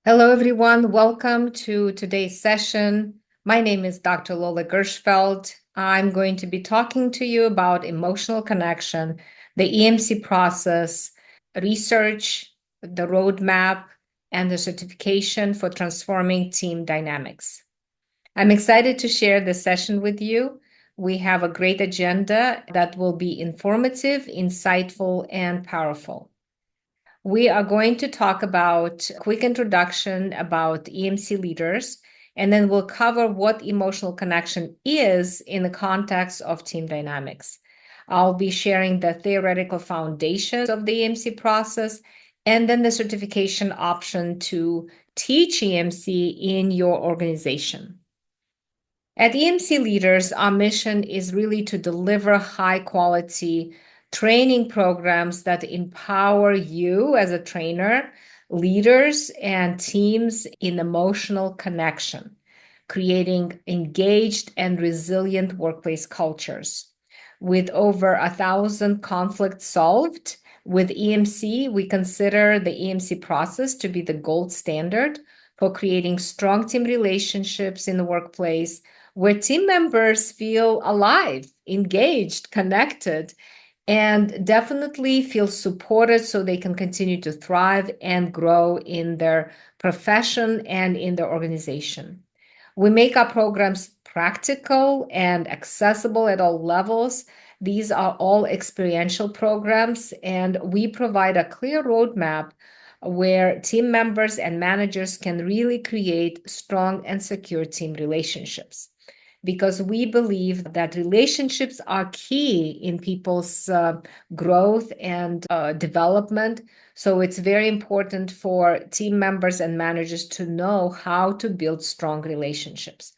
Hello, everyone. Welcome to today's session. My name is Dr. Lola Gershfeld. I'm going to be talking to you about emotional connection, the EMC process, research, the roadmap, and the certification for transforming team dynamics. I'm excited to share this session with you. We have a great agenda that will be informative, insightful, and powerful. We are going to talk about a quick introduction about EMC leaders, and then we'll cover what emotional connection is in the context of team dynamics. I'll be sharing the theoretical foundations of the EMC process and then the certification option to teach EMC in your organization. At EMC Leaders, our mission is really to deliver high quality training programs that empower you as a trainer, leaders, and teams in emotional connection, creating engaged and resilient workplace cultures. With over 1,000 conflicts solved, with EMC, we consider the EMC process to be the gold standard for creating strong team relationships in the workplace where team members feel alive, engaged, connected, and definitely feel supported so they can continue to thrive and grow in their profession and in their organization. We make our programs practical and accessible at all levels. These are all experiential programs, and we provide a clear roadmap where team members and managers can really create strong and secure team relationships because we believe that relationships are key in people's growth and development. So it's very important for team members and managers to know how to build strong relationships.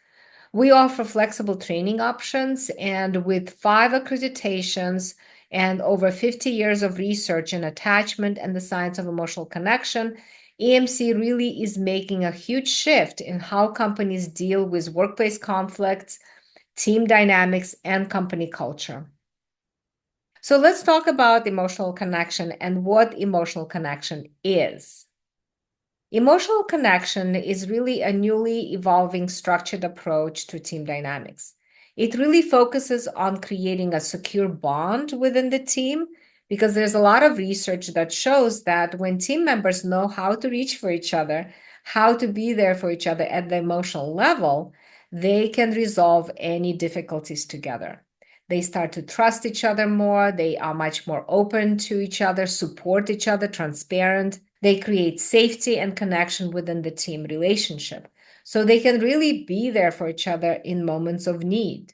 We offer flexible training options, and with 5 accreditations and over 50 years of research in attachment and the science of emotional connection, EMC really is making a huge shift in how companies deal with workplace conflicts, team dynamics, and company culture. So let's talk about emotional connection and what emotional connection is. Emotional connection is really a newly evolving structured approach to team dynamics. It really focuses on creating a secure bond within the team because there's a lot of research that shows that when team members know how to reach for each other, how to be there for each other at the emotional level, they can resolve any difficulties together. They start to trust each other more. They are much more open to each other, support each other, transparent. They create safety and connection within the team relationship. So they can really be there for each other in moments of need.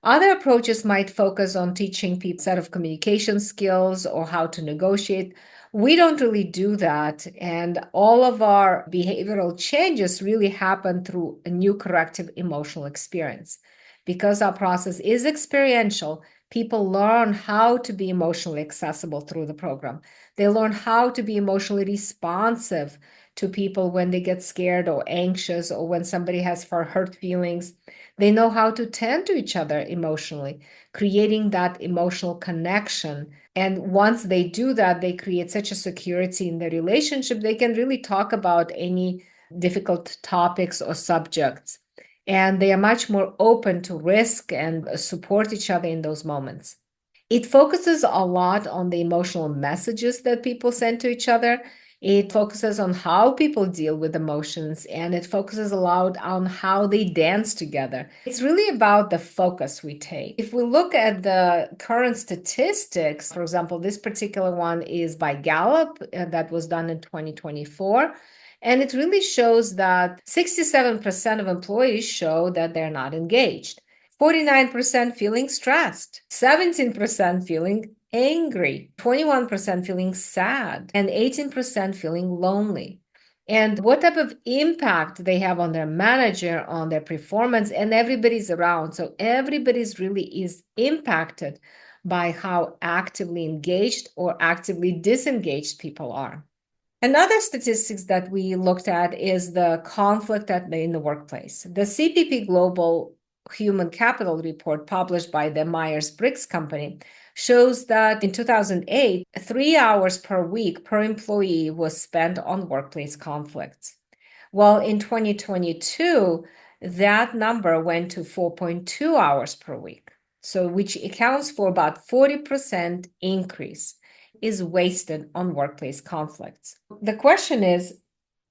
Other approaches might focus on teaching people a set of communication skills or how to negotiate. We don't really do that. And all of our behavioral changes really happen through a new corrective emotional experience. Because our process is experiential, people learn how to be emotionally accessible through the program. They learn how to be emotionally responsive to people when they get scared or anxious or when somebody has hurt feelings. They know how to tend to each other emotionally, creating that emotional connection. And once they do that, they create such a security in the relationship, they can really talk about any difficult topics or subjects. And they are much more open to risk and support each other in those moments. It focuses a lot on the emotional messages that people send to each other. It focuses on how people deal with emotions, and it focuses a lot on how they dance together. It's really about the focus we take. If we look at the current statistics, for example, this particular one is by Gallup that was done in 2024. And it really shows that 67% of employees show that they're not engaged. 49% feeling stressed, 17% feeling angry, 21% feeling sad, and 18% feeling lonely. And what type of impact they have on their manager, on their performance, and everybody's around. So everybody's really is impacted by how actively engaged or actively disengaged people are. Another statistics that we looked at is the conflict in the workplace. The CPP Global Human Capital Report published by the Myers-Briggs Company shows that in 2008, 3 hours per week per employee was spent on workplace conflicts. Well, in 2022, that number went to 4.2 hours per week. So, which accounts for about 40% increase is wasted on workplace conflicts. The question is,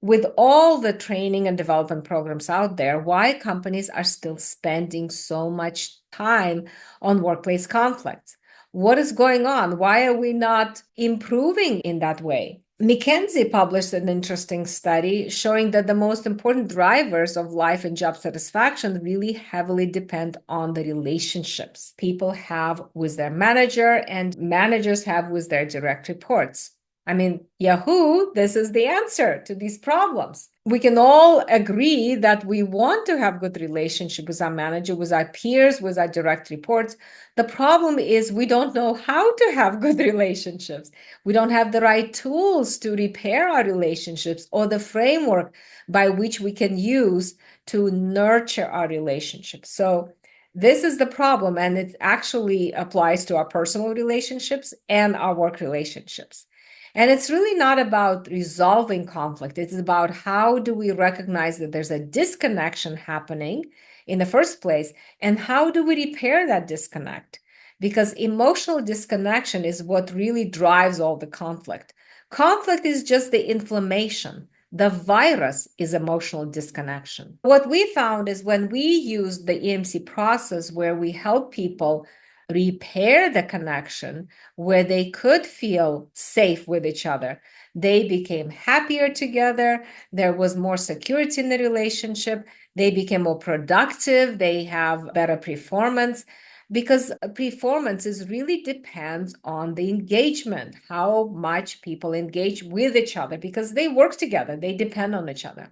with all the training and development programs out there, why companies are still spending so much time on workplace conflicts? What is going on? Why are we not improving in that way? McKinsey published an interesting study showing that the most important drivers of life and job satisfaction really heavily depend on the relationships people have with their manager and managers have with their direct reports. I mean, Yahoo, this is the answer to these problems. We can all agree that we want to have good relationship with our manager, with our peers, with our direct reports. The problem is we don't know how to have good relationships. We don't have the right tools to repair our relationships or the framework by which we can use to nurture our relationships. So this is the problem, and it actually applies to our personal relationships and our work relationships. And it's really not about resolving conflict. It's about how do we recognize that there's a disconnection happening in the first place, and how do we repair that disconnect? Because emotional disconnection is what really drives all the conflict. Conflict is just the inflammation. The virus is emotional disconnection. What we found is when we used the EMC process where we help people repair the connection, where they could feel safe with each other, they became happier together. There was more security in the relationship. They became more productive. They have better performance, because performance is really depends on the engagement, how much people engage with each other, because they work together, they depend on each other.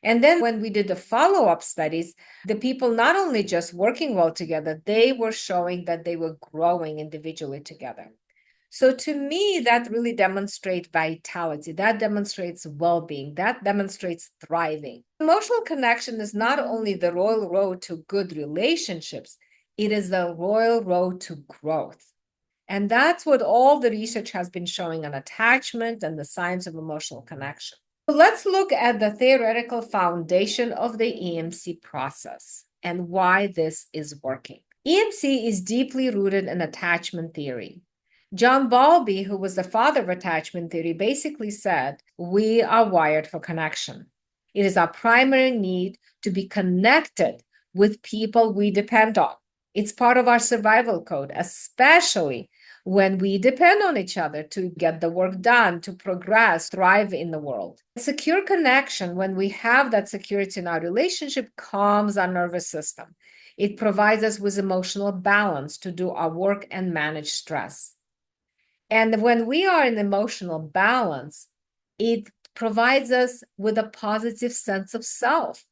And then when we did the follow-up studies, the people not only just working well together, they were showing that they were growing individually together. So to me, that really demonstrates vitality. That demonstrates well-being. That demonstrates thriving. Emotional connection is not only the royal road to good relationships, it is the royal road to growth. And that's what all the research has been showing on attachment and the science of emotional connection. So let's look at the theoretical foundation of the EMC process and why this is working. EMC is deeply rooted in attachment theory. John Bowlby, who was the father of attachment theory, basically said, we are wired for connection. It is our primary need to be connected with people we depend on. It's part of our survival code, especially when we depend on each other to get the work done, to progress, thrive in the world. Secure connection, when we have that security in our relationship, calms our nervous system. It provides us with emotional balance to do our work and manage stress. And when we are in emotional balance, it provides us with a positive sense of self.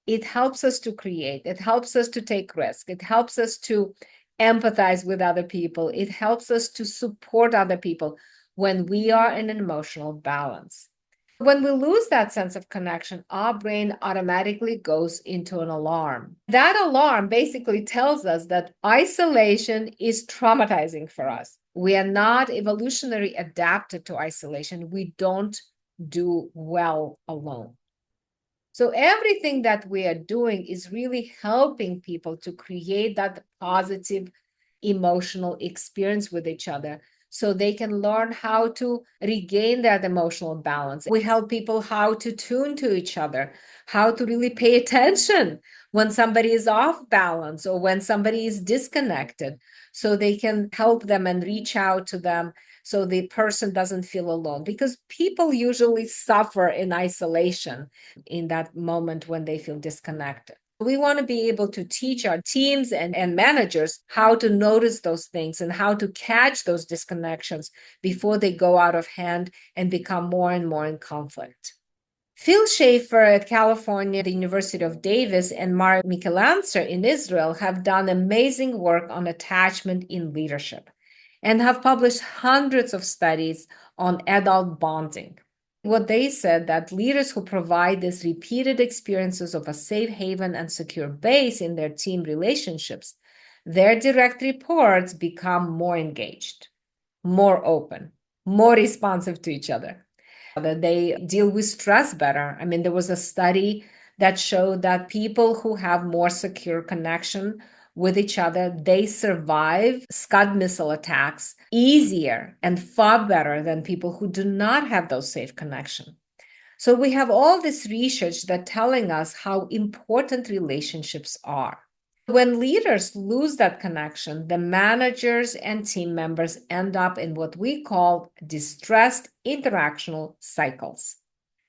It helps us to create, it helps us to take risk, it helps us to empathize with other people, it helps us to support other people when we are in an emotional balance. When we lose that sense of connection, our brain automatically goes into an alarm. That alarm basically tells us that isolation is traumatizing for us. We are not evolutionary adapted to isolation. We don't do well alone. So everything that we are doing is really helping people to create that positive emotional experience with each other so they can learn how to regain that emotional balance. We help people how to tune to each other, how to really pay attention when somebody is off balance or when somebody is disconnected, so they can help them and reach out to them so the person doesn't feel alone, because people usually suffer in isolation in that moment when they feel disconnected. We want to be able to teach our teams and managers how to notice those things and how to catch those disconnections before they go out of hand and become more and more in conflict. Phil Schaefer at California, the University of Davis, and Mark Michelangelo in Israel have done amazing work on attachment in leadership and have published hundreds of studies on adult bonding. What they said, that leaders who provide these repeated experiences of a safe haven and secure base in their team relationships, their direct reports become more engaged, more open, more responsive to each other. that they deal with stress better. I mean, there was a study that showed that people who have more secure connection with each other, they survive Scud missile attacks easier and far better than people who do not have those safe connections. So we have all this research that telling us how important relationships are. When leaders lose that connection, the managers and team members end up in what we call distressed interactional cycles.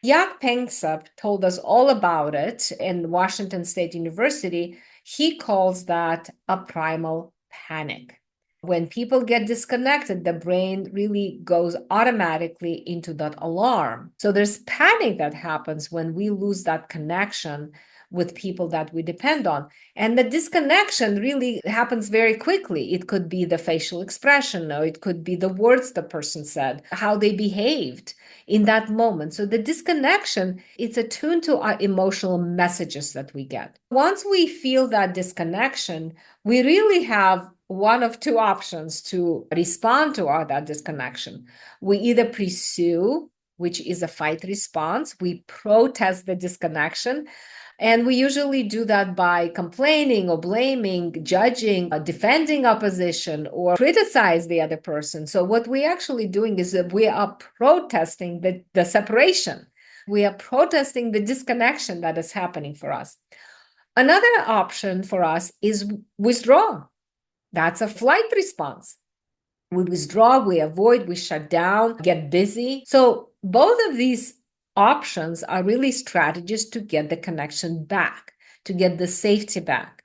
Jaak Panksepp told us all about it in Washington State University. He calls that a primal panic. When people get disconnected, the brain really goes automatically into that alarm. So there's panic that happens when we lose that connection with people that we depend on. And the disconnection really happens very quickly. It could be the facial expression, or it could be the words the person said, how they behaved in that moment. So the disconnection, it's attuned to our emotional messages that we get. Once we feel that disconnection, we really have one of two options to respond to that disconnection. We either pursue, which is a fight response. We protest the disconnection. And we usually do that by complaining or blaming, judging, defending our position, or criticize the other person. So what we're actually doing is that we are protesting the separation. We are protesting the disconnection that is happening for us. Another option for us is withdraw. That's a flight response. We withdraw, we avoid, we shut down, get busy. So both of these options are really strategies to get the connection back, to get the safety back.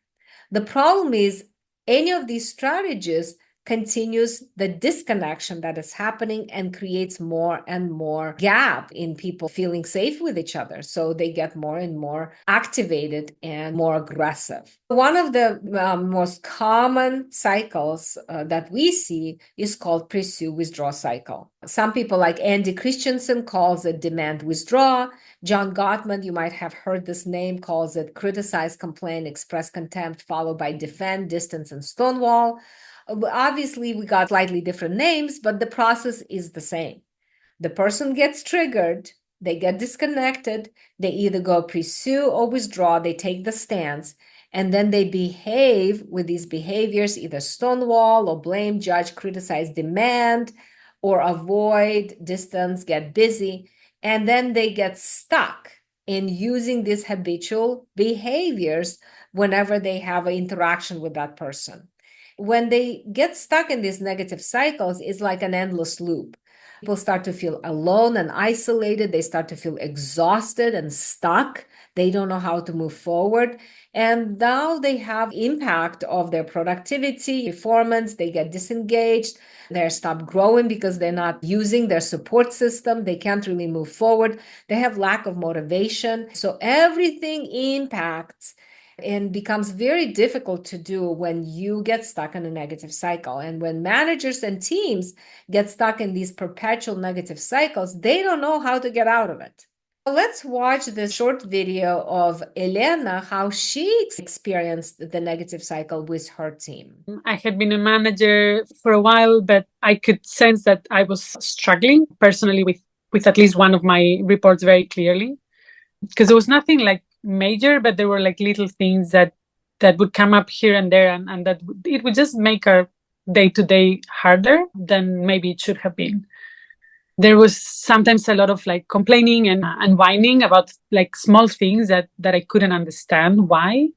The problem is any of these strategies continues the disconnection that is happening and creates more and more gap in people feeling safe with each other. So they get more and more activated and more aggressive. One of the most common cycles that we see is called pursue withdraw cycle. Some people like Andy Christensen calls it demand withdraw. John Gottman, you might have heard this name, calls it criticize, complain, express contempt, followed by defend, distance, and stonewall. Obviously, we got slightly different names, but the process is the same. The person gets triggered, they get disconnected, they either go pursue or withdraw, they take the stance, and then they behave with these behaviors, either stonewall or blame, judge, criticize, demand, or avoid, distance, get busy, and then they get stuck in using these habitual behaviors whenever they have an interaction with that person. When they get stuck in these negative cycles, it's like an endless loop. People start to feel alone and isolated. They start to feel exhausted and stuck. They don't know how to move forward. And now they have impact of their productivity, performance. They get disengaged. They stop growing because they're not using their support system. They can't really move forward. They have lack of motivation. So everything impacts and becomes very difficult to do when you get stuck in a negative cycle. And when managers and teams get stuck in these perpetual negative cycles, they don't know how to get out of it. Let's watch this short video of Elena, how she experienced the negative cycle with her team. I had been a manager for a while, but I could sense that I was struggling personally with at least one of my reports very clearly, because there was nothing like major, but there were like little things that would come up here and there, and that it would just make our day-to-day harder than maybe it should have been. There was sometimes a lot of like complaining and whining about like small things that I couldn't understand why,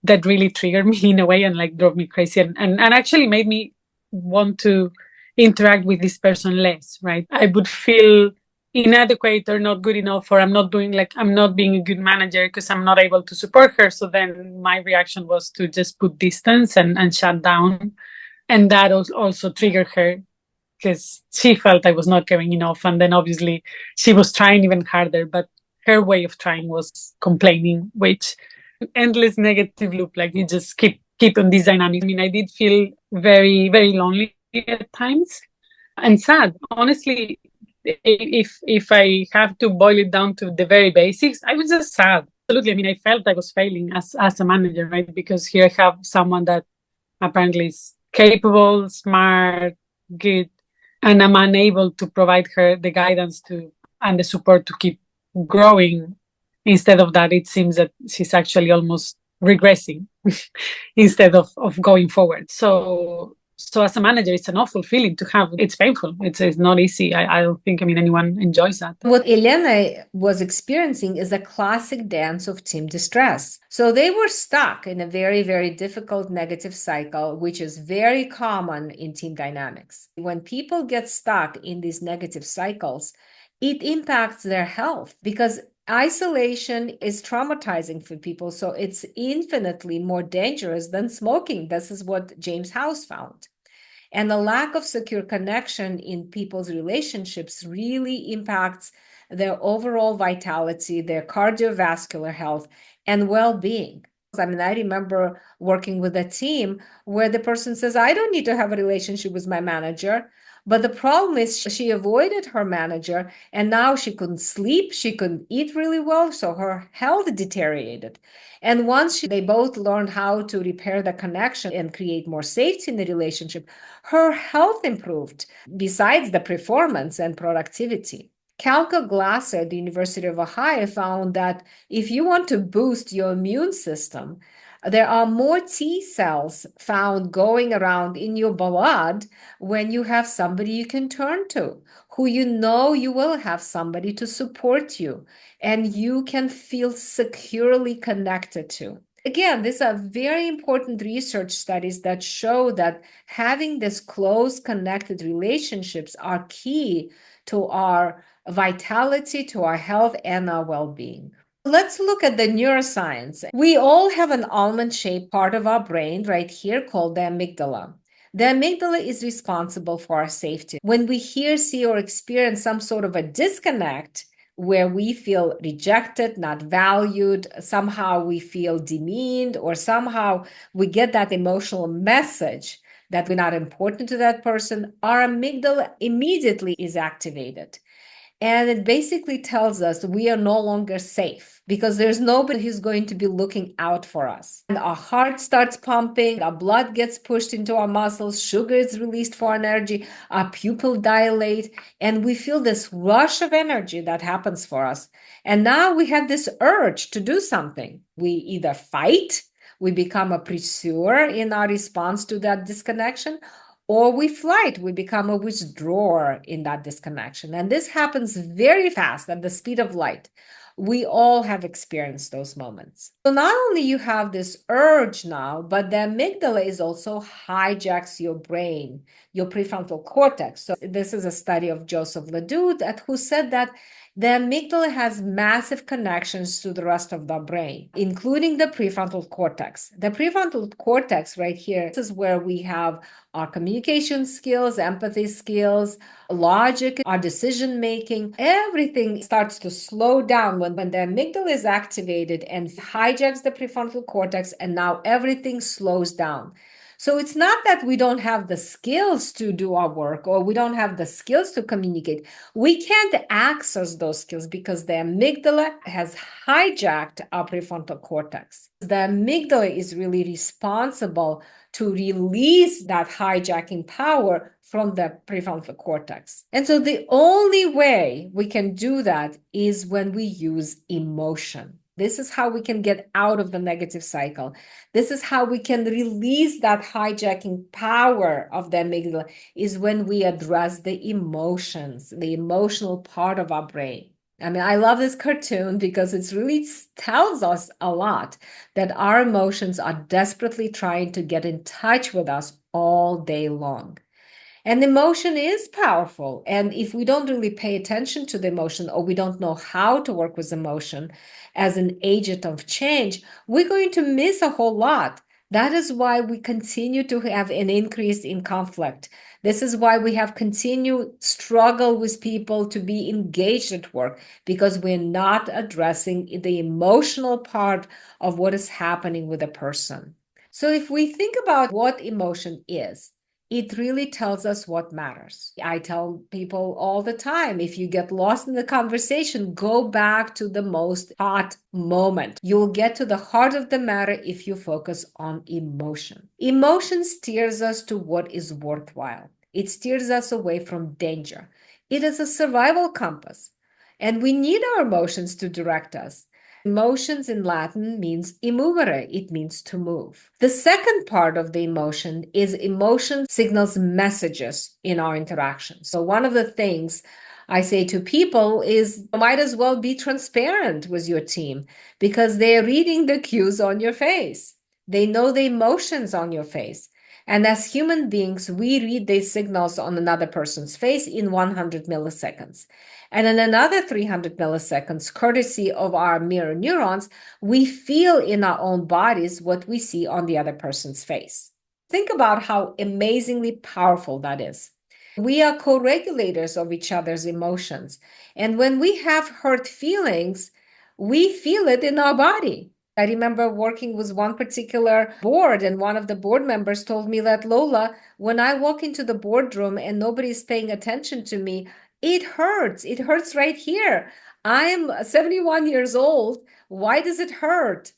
that really triggered me in a way and like drove me crazy and actually made me want to interact with this person less, right? I would feel inadequate or not good enough, or I'm not being a good manager because I'm not able to support her. So then my reaction was to just put distance and shut down. And that also triggered her because she felt I was not caring enough. And then obviously she was trying even harder, but her way of trying was complaining, which endless negative loop. Like you just keep on this dynamic. I mean, I did feel very, very lonely at times and sad. Honestly, if I have to boil it down to the very basics, I was just sad. Absolutely. I mean, I felt I was failing as a manager, right? Because here I have someone that apparently is capable, smart, good, and I'm unable to provide her the guidance to and the support to keep growing. Instead of that, it seems that she's actually almost regressing instead of going forward. So as a manager, it's an awful feeling to have. It's painful. It's not easy. I don't think, anyone enjoys that. What Elena was experiencing is a classic dance of team distress. So they were stuck in a very, very difficult negative cycle, which is very common in team dynamics. When people get stuck in these negative cycles, it impacts their health because isolation is traumatizing for people. So it's infinitely more dangerous than smoking. This is what James House found. And the lack of secure connection in people's relationships really impacts their overall vitality, their cardiovascular health, and well-being. I remember working with a team where the person says, I don't need to have a relationship with my manager. But the problem is she avoided her manager, and now she couldn't sleep, she couldn't eat really well, so her health deteriorated. And once they both learned how to repair the connection and create more safety in the relationship, her health improved besides the performance and productivity. Calco Glasser at the University of Ohio found that if you want to boost your immune system, there are more T cells found going around in your blood when you have somebody you can turn to, who you know you will have somebody to support you, and you can feel securely connected to. Again, these are very important research studies that show that having this close connected relationships are key to our vitality, to our health, and our well-being. Let's look at the neuroscience. We all have an almond-shaped part of our brain right here called the amygdala. The amygdala is responsible for our safety. When we hear, see, or experience some sort of a disconnect, where we feel rejected, not valued, somehow we feel demeaned, or somehow we get that emotional message that we're not important to that person, our amygdala immediately is activated. And it basically tells us we are no longer safe because there's nobody who's going to be looking out for us. And our heart starts pumping, our blood gets pushed into our muscles, sugar is released for energy, our pupil dilate, and we feel this rush of energy that happens for us. And now we have this urge to do something. We either fight, we become a pursuer in our response to that disconnection, or we flight, we become a withdrawer in that disconnection. And this happens very fast at the speed of light. We all have experienced those moments. So not only you have this urge now, but the amygdala is also hijacks your brain, your prefrontal cortex. So this is a study of Joseph Ledoux who said that the amygdala has massive connections to the rest of the brain, including the prefrontal cortex. The prefrontal cortex right here, this is where we have our communication skills, empathy skills, logic, our decision making. Everything starts to slow down when the amygdala is activated and hijacks the prefrontal cortex, and now everything slows down. So it's not that we don't have the skills to do our work or we don't have the skills to communicate. We can't access those skills because the amygdala has hijacked our prefrontal cortex. The amygdala is really responsible to release that hijacking power from the prefrontal cortex. And so the only way we can do that is when we use emotion. This is how we can get out of the negative cycle. This is how we can release that hijacking power of the amygdala, is when we address the emotions, the emotional part of our brain. I love this cartoon because it really tells us a lot that our emotions are desperately trying to get in touch with us all day long. And emotion is powerful. And if we don't really pay attention to the emotion, or we don't know how to work with emotion as an agent of change, we're going to miss a whole lot. That is why we continue to have an increase in conflict. This is why we have continued struggle with people to be engaged at work, because we're not addressing the emotional part of what is happening with a person. So if we think about what emotion is, it really tells us what matters. I tell people all the time, if you get lost in the conversation, go back to the most hot moment. You'll get to the heart of the matter if you focus on emotion. Emotion steers us to what is worthwhile. It steers us away from danger. It is a survival compass. And we need our emotions to direct us. Emotions in Latin means immovere, it means to move. The second part of the emotion is emotion signals messages in our interactions. So one of the things I say to people is you might as well be transparent with your team because they're reading the cues on your face. They know the emotions on your face. And as human beings, we read these signals on another person's face in 100 milliseconds. And in another 300 milliseconds, courtesy of our mirror neurons, we feel in our own bodies what we see on the other person's face. Think about how amazingly powerful that is. We are co-regulators of each other's emotions. And when we have hurt feelings, we feel it in our body. I remember working with one particular board, and one of the board members told me that, Lola, when I walk into the boardroom and nobody's paying attention to me, it hurts. It hurts right here. I'm 71 years old. Why does it hurt?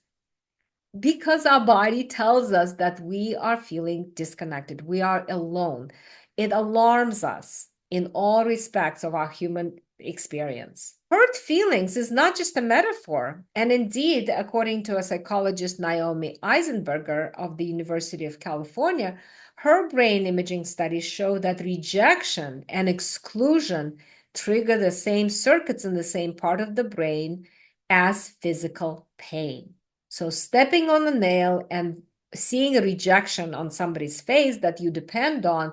Because our body tells us that we are feeling disconnected. We are alone. It alarms us in all respects of our human experience. Hurt feelings is not just a metaphor. And indeed, according to a psychologist, Naomi Eisenberger of the University of California, her brain imaging studies show that rejection and exclusion trigger the same circuits in the same part of the brain as physical pain. So stepping on a nail and seeing a rejection on somebody's face that you depend on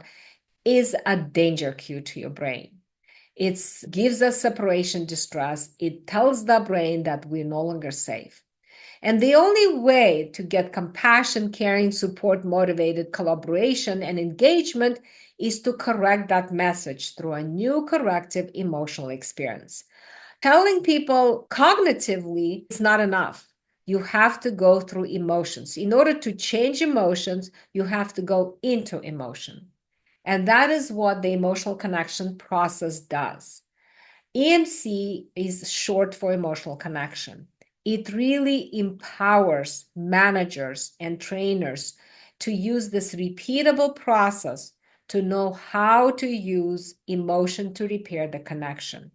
is a danger cue to your brain. It gives us separation distress. It tells the brain that we're no longer safe. And the only way to get compassion, caring, support, motivated collaboration, and engagement is to correct that message through a new corrective emotional experience. Telling people cognitively is not enough. You have to go through emotions. In order to change emotions, you have to go into emotion. And that is what the emotional connection process does. EmC is short for emotional connection. It really empowers managers and trainers to use this repeatable process to know how to use emotion to repair the connection,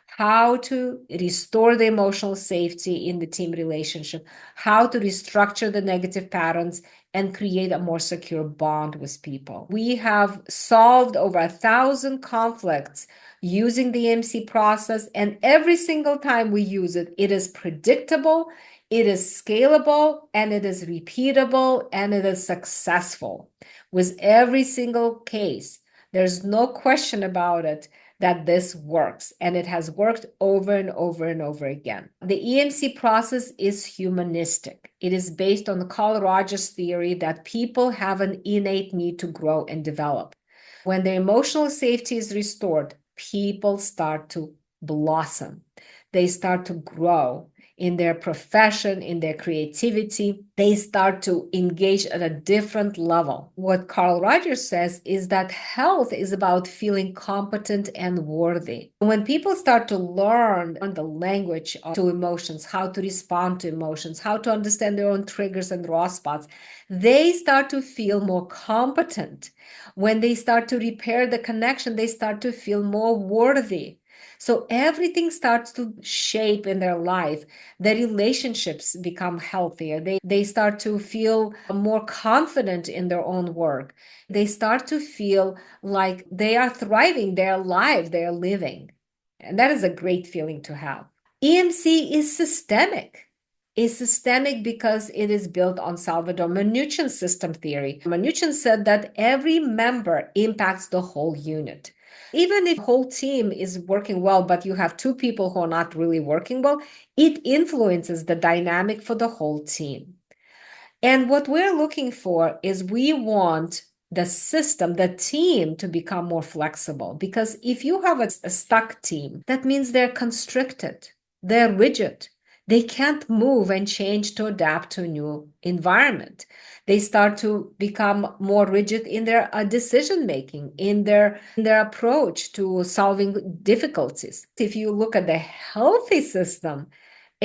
how to restore the emotional safety in the team relationship, how to restructure the negative patterns and create a more secure bond with people. We have solved over 1,000 conflicts using the EmC process, and every single time we use it, it is predictable, it is scalable, and it is repeatable, and it is successful. With every single case, there's no question about it that this works, and it has worked over and over and over again. The EmC process is humanistic. It is based on the Carl Rogers theory that people have an innate need to grow and develop. When their emotional safety is restored, people start to blossom. They start to grow in their profession, in their creativity. They start to engage at a different level. What Carl Rogers says is that health is about feeling competent and worthy. When people start to learn the language to emotions, how to respond to emotions, how to understand their own triggers and raw spots, they start to feel more competent. When they start to repair the connection, they start to feel more worthy. So everything starts to shape in their life. Their relationships become healthier. They start to feel more confident in their own work. They start to feel like they are thriving, they're alive, they're living. And that is a great feeling to have. EmC is systemic. It's systemic because it is built on Salvador Minuchin's system theory. Minuchin said that every member impacts the whole unit. Even if the whole team is working well, but you have two people who are not really working well, it influences the dynamic for the whole team. And what we're looking for is we want the system, the team to become more flexible. Because if you have a stuck team, that means they're constricted, they're rigid. They can't move and change to adapt to a new environment. They start to become more rigid in their decision making, in their approach to solving difficulties. If you look at the healthy system,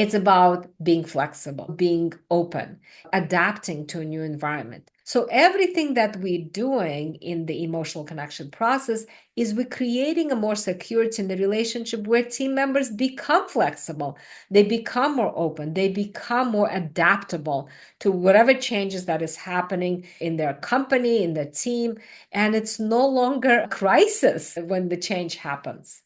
It's about being flexible, being open, adapting to a new environment. So everything that we're doing in the emotional connection process is we're creating a more security in the relationship where team members become flexible, they become more open, they become more adaptable to whatever changes that is happening in their company, in their team, and it's no longer a crisis when the change happens.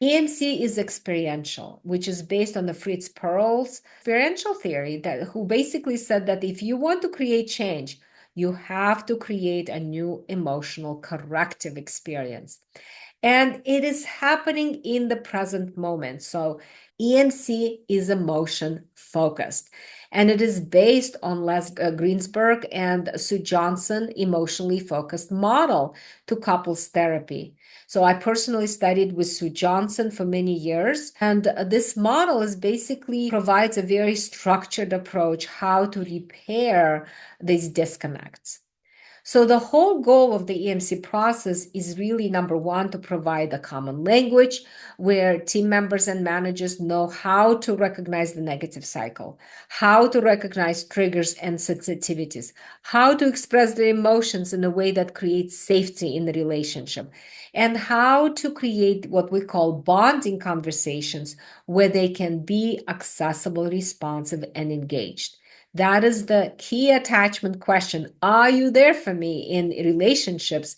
EMC is experiential, which is based on the Fritz Perls experiential theory who basically said that if you want to create change, you have to create a new emotional corrective experience. And it is happening in the present moment. So EMC is emotion focused. And it is based on Les Greensberg and Sue Johnson emotionally focused model to couples therapy. So I personally studied with Sue Johnson for many years. And this model is basically provides a very structured approach how to repair these disconnects. So the whole goal of the EMC process is really, number one, to provide a common language where team members and managers know how to recognize the negative cycle, how to recognize triggers and sensitivities, how to express their emotions in a way that creates safety in the relationship, and how to create what we call bonding conversations where they can be accessible, responsive, and engaged. That is the key attachment question. Are you there for me in relationships?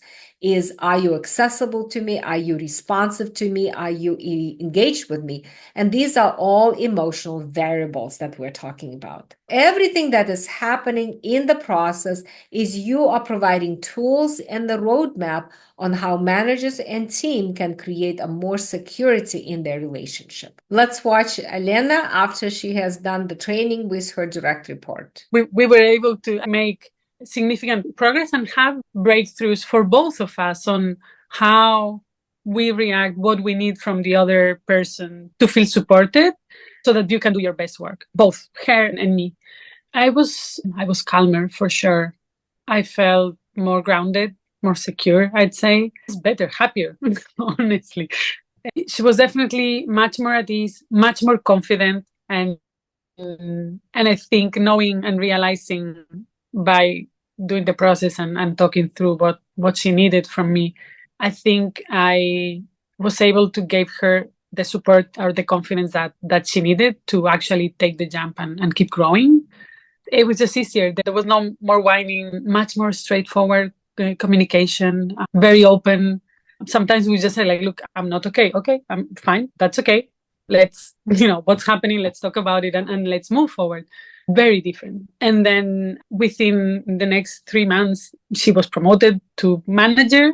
Are you accessible to me? Are you responsive to me? Are you engaged with me? And these are all emotional variables that we're talking about. Everything that is happening in the process is you are providing tools and the roadmap on how managers and team can create a more security in their relationship. Let's watch Elena after she has done the training with her direct report. We were able to make significant progress and have breakthroughs for both of us on how we react, what we need from the other person to feel supported so that you can do your best work, both her and me. I was calmer for sure. I felt more grounded, more secure, I'd say. It's better, happier, honestly. She was definitely much more at ease, much more confident, and I think knowing and realizing by doing the process and talking through what she needed from me, I think I was able to give her the support or the confidence that she needed to actually take the jump and keep growing. It was just easier. There was no more whining, much more straightforward communication, very open. Sometimes we just say like, look, I'm not okay. Okay, I'm fine. That's okay. Let's, what's happening. Let's talk about it and let's move forward. Very different. And then within the next 3 months, she was promoted to manager.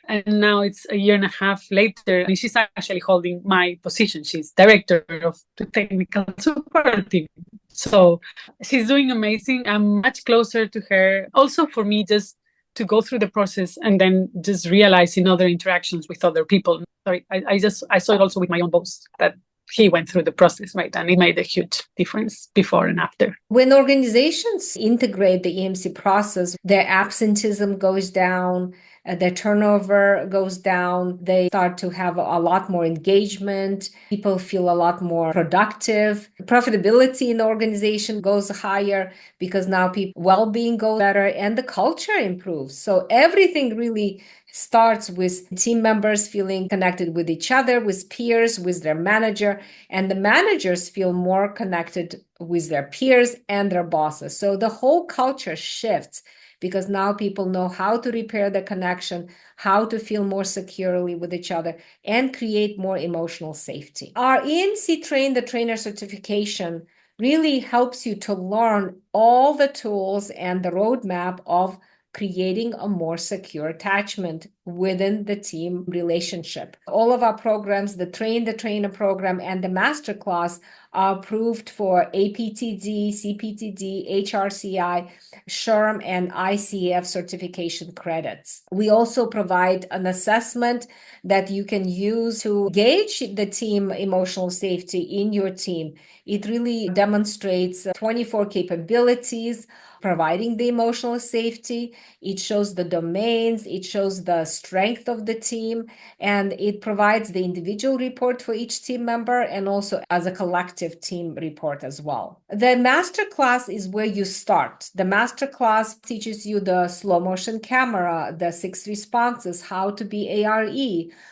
And now it's a year and a half later, and she's actually holding my position. She's director of the technical support team. So she's doing amazing. I'm much closer to her. Also for me, just to go through the process and then just realize in other interactions with other people. Sorry, I saw it also with my own boss that he went through the process, right? And it made a huge difference before and after. When organizations integrate the EMC process, their absenteeism goes down, their turnover goes down, they start to have a lot more engagement, people feel a lot more productive, profitability in the organization goes higher because now people well-being goes better and the culture improves. So everything really starts with team members feeling connected with each other, with peers, with their manager, and the managers feel more connected with their peers and their bosses. So the whole culture shifts because now people know how to repair the connection, how to feel more securely with each other, and create more emotional safety. Our EMC Train the Trainer certification really helps you to learn all the tools and the roadmap of creating a more secure attachment within the team relationship. All of our programs, the Train the Trainer program and the Masterclass, are approved for APTD, CPTD, HRCI, SHRM, and ICF certification credits. We also provide an assessment that you can use to gauge the team emotional safety in your team. It really demonstrates 24 capabilities providing the emotional safety. It shows the domains, it shows the strength of the team, and it provides the individual report for each team member and also as a collective team report as well. The master class is where you start. The master class teaches you the slow motion camera, the 6 responses, how to be ARE,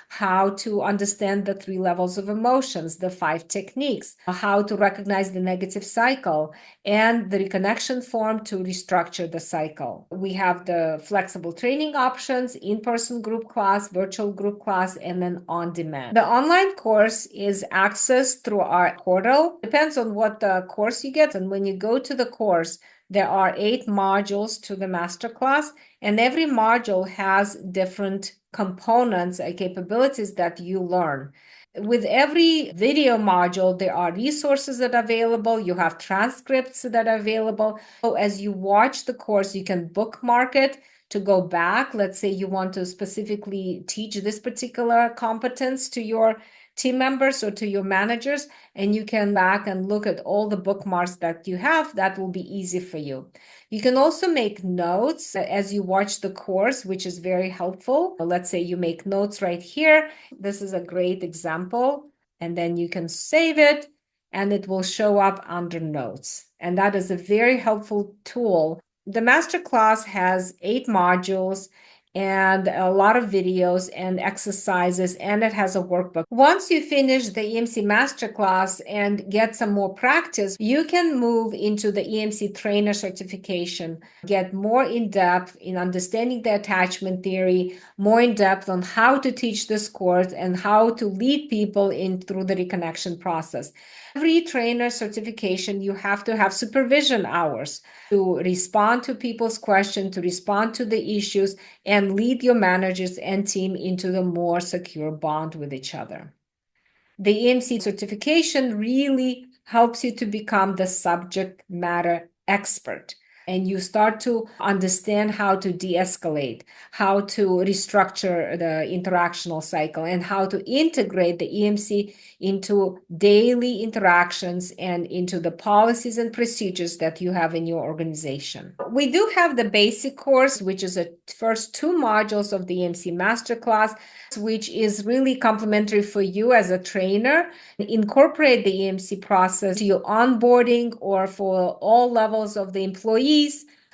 how to understand the 3 levels of emotions, the 5 techniques, how to recognize the negative cycle, and the reconnection form to restructure the cycle. We have the flexible training options, in-person group class, virtual group class, and then on demand. The online course is accessed through our portal. Depends on what the course you get. And when you go to the course, there are 8 modules to the masterclass, and every module has different components and capabilities that you learn. With every video module, there are resources that are available. You have transcripts that are available. So as you watch the course, you can bookmark it to go back. Let's say you want to specifically teach this particular competence to your team members or to your managers, and you can back and look at all the bookmarks that you have. That will be easy for you. You can also make notes as you watch the course, which is very helpful. Let's say you make notes right here. This is a great example, and then you can save it and it will show up under notes. And that is a very helpful tool. The masterclass has 8 modules and a lot of videos and exercises, and it has a workbook. Once you finish the EMC masterclass and get some more practice, you can move into the EMC trainer certification, get more in depth in understanding the attachment theory, more in depth on how to teach this course and how to lead people in through the reconnection process. Every trainer certification, you have to have supervision hours to respond to people's questions, to respond to the issues, and lead your managers and team into the more secure bond with each other. The EMC certification really helps you to become the subject matter expert. And you start to understand how to de-escalate, how to restructure the interactional cycle, and how to integrate the EMC into daily interactions and into the policies and procedures that you have in your organization. We do have the basic course, which is the first 2 modules of the EMC masterclass, which is really complementary for you as a trainer. Incorporate the EMC process to your onboarding or for all levels of the employees.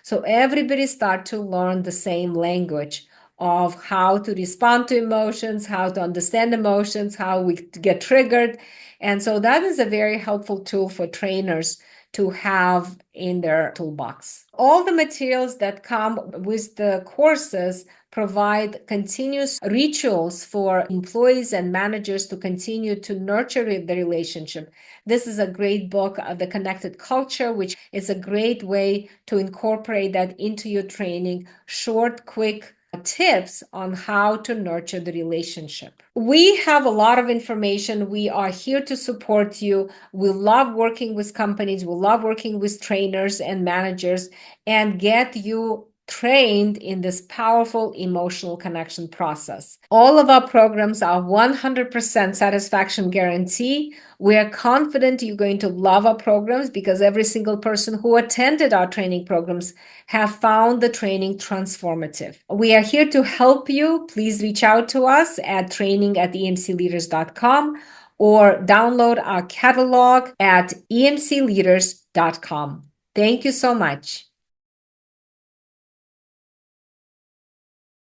So everybody start to learn the same language of how to respond to emotions, how to understand emotions, how we get triggered. And so that is a very helpful tool for trainers to have in their toolbox. All the materials that come with the courses provide continuous rituals for employees and managers to continue to nurture the relationship. This is a great book, The Connected Culture, which is a great way to incorporate that into your training. Short, quick tips on how to nurture the relationship. We have a lot of information. We are here to support you. We love working with companies. We love working with trainers and managers and get you trained in this powerful emotional connection process. All of our programs are 100% satisfaction guarantee. We are confident you're going to love our programs because every single person who attended our training programs have found the training transformative. We are here to help you. Please reach out to us at training@emcleaders.com or download our catalog at emcleaders.com. Thank you so much.